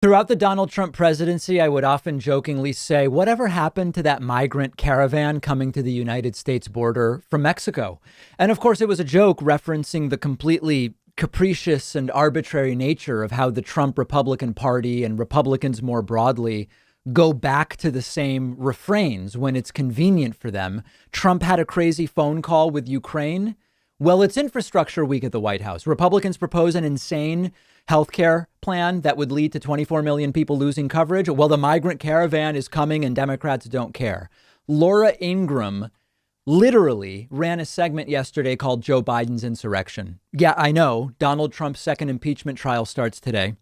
Throughout the Donald Trump presidency, I would often jokingly say, whatever happened to that migrant caravan coming to the United States border from Mexico? And of course, it was a joke referencing the completely capricious and arbitrary nature of how the Trump Republican Party and Republicans more broadly go back to the same refrains when it's convenient for them. Trump had a crazy phone call with Ukraine. Well, it's infrastructure week at the White House. Republicans propose an insane healthcare plan that would lead to 24 million people losing coverage. Well, the migrant caravan is coming and Democrats don't care. Laura Ingraham literally ran a segment yesterday called Joe Biden's Insurrection. Yeah, I know Donald Trump's second impeachment trial starts today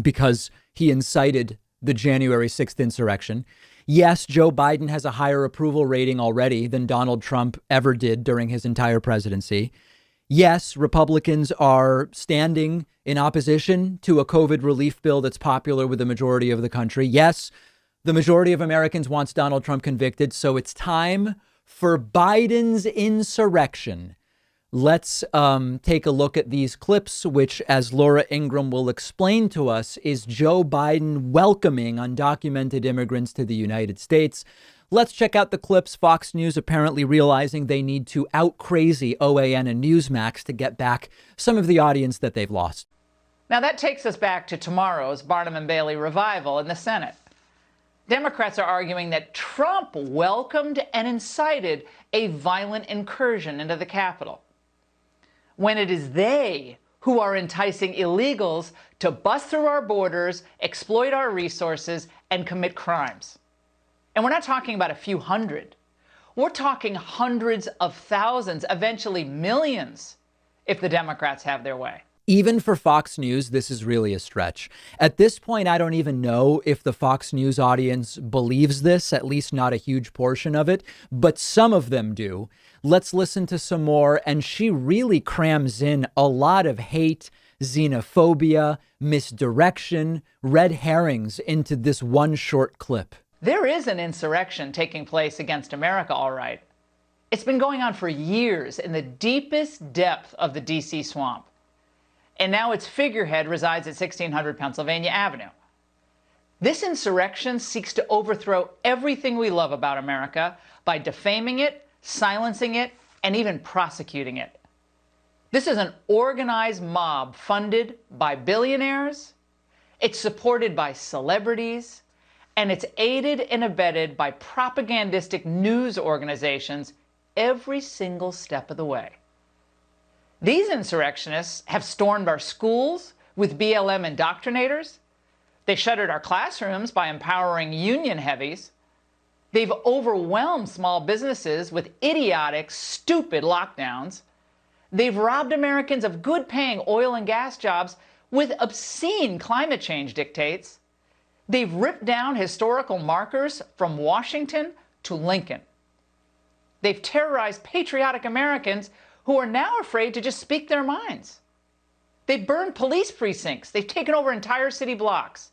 because he incited the January 6th insurrection. Yes, Joe Biden has a higher approval rating already than Donald Trump ever did during his entire presidency. Yes, Republicans are standing in opposition to a COVID relief bill that's popular with the majority of the country. Yes, the majority of Americans wants Donald Trump convicted. So it's time for Biden's insurrection. Let's take a look at these clips, which, as Laura Ingraham will explain to us, is Joe Biden welcoming undocumented immigrants to the United States. Let's check out the clips. Fox News apparently realizing they need to out crazy OAN and Newsmax to get back some of the audience that they've lost. Now that takes us back to tomorrow's Barnum and Bailey revival in the Senate. Democrats are arguing that Trump welcomed and incited a violent incursion into the Capitol, when it is they who are enticing illegals to bust through our borders, exploit our resources, and commit crimes. And we're not talking about a few hundred. We're talking hundreds of thousands, eventually millions, if the Democrats have their way. Even for Fox News, this is really a stretch. At this point, I don't even know if the Fox News audience believes this, at least not a huge portion of it, but some of them do. Let's listen to some more. And she really crams in a lot of hate, xenophobia, misdirection, red herrings into this one short clip. There is an insurrection taking place against America, all right. It's been going on for years in the deepest depth of the D.C. swamp. And now its figurehead resides at 1600 Pennsylvania Avenue. This insurrection seeks to overthrow everything we love about America by defaming it, silencing it, and even prosecuting it. This is an organized mob funded by billionaires. It's supported by celebrities. And it's aided and abetted by propagandistic news organizations every single step of the way. These insurrectionists have stormed our schools with BLM indoctrinators. They shuttered our classrooms by empowering union heavies. They've overwhelmed small businesses with idiotic, stupid lockdowns. They've robbed Americans of good-paying oil and gas jobs with obscene climate change dictates. They've ripped down historical markers from Washington to Lincoln. They've terrorized patriotic Americans who are now afraid to just speak their minds. They've burned police precincts. They've taken over entire city blocks.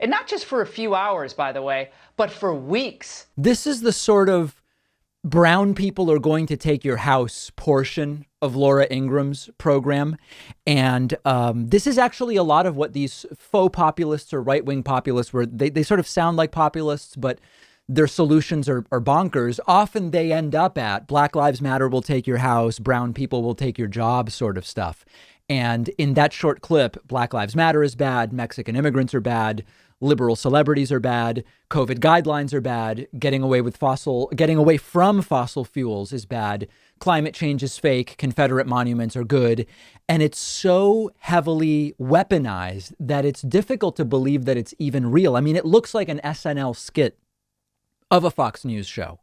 And not just for a few hours, by the way, but for weeks. This is the sort of brown people are going to take your house portion of Laura Ingraham's program. And this is actually a lot of what these faux populists or right-wing populists were. They sort of sound like populists, but their solutions are bonkers. Often they end up at Black Lives Matter will take your house, brown people will take your job sort of stuff. And in that short clip, Black Lives Matter is bad, Mexican immigrants are bad, liberal celebrities are bad, COVID guidelines are bad, getting away from fossil fuels is bad, climate change is fake, Confederate monuments are good. And it's so heavily weaponized that it's difficult to believe that it's even real. I mean, it looks like an SNL skit of a Fox News show.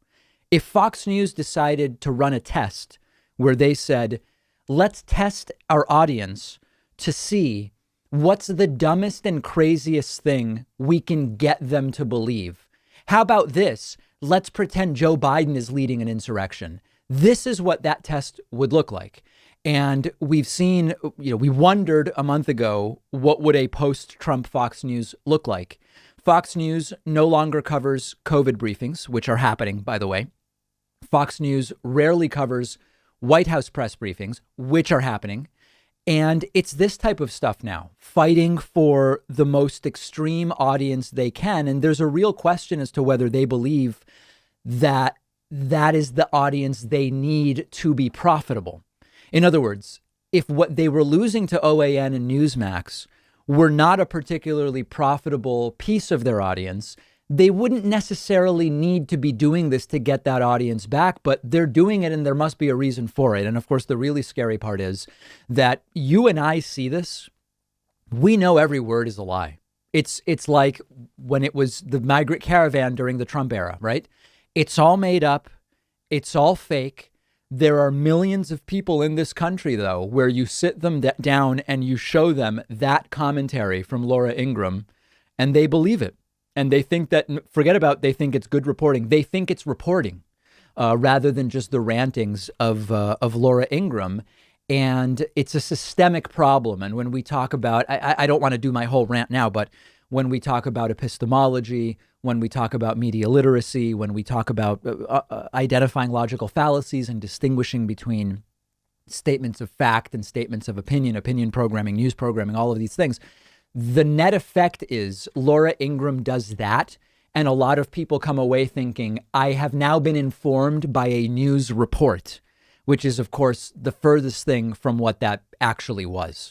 If Fox News decided to run a test where they said, let's test our audience to see what's the dumbest and craziest thing we can get them to believe. How about this? Let's pretend Joe Biden is leading an insurrection. This is what that test would look like. And we've seen, we wondered a month ago, what would a post-Trump Fox News look like? Fox News no longer covers COVID briefings, which are happening, by the way. Fox News rarely covers White House press briefings, which are happening. And it's this type of stuff now, fighting for the most extreme audience they can. And there's a real question as to whether they believe that that is the audience they need to be profitable. In other words, if what they were losing to OAN and Newsmax were not a particularly profitable piece of their audience, they wouldn't necessarily need to be doing this to get that audience back, but they're doing it and there must be a reason for it. And of course, the really scary part is that you and I see this. We know every word is a lie. It's like when it was the migrant caravan during the Trump era, right? It's all made up. It's all fake. There are millions of people in this country, though, where you sit them down and you show them that commentary from Laura Ingraham and they believe it. And they think that, forget about, they think it's good reporting. They think it's reporting rather than just the rantings of Laura Ingraham. And it's a systemic problem. And when we talk about, I don't want to do my whole rant now, but when we talk about epistemology, when we talk about media literacy, when we talk about identifying logical fallacies and distinguishing between statements of fact and statements of opinion, opinion programming, news programming, all of these things, the net effect is Laura Ingraham does that. And a lot of people come away thinking, I have now been informed by a news report, which is, of course, the furthest thing from what that actually was.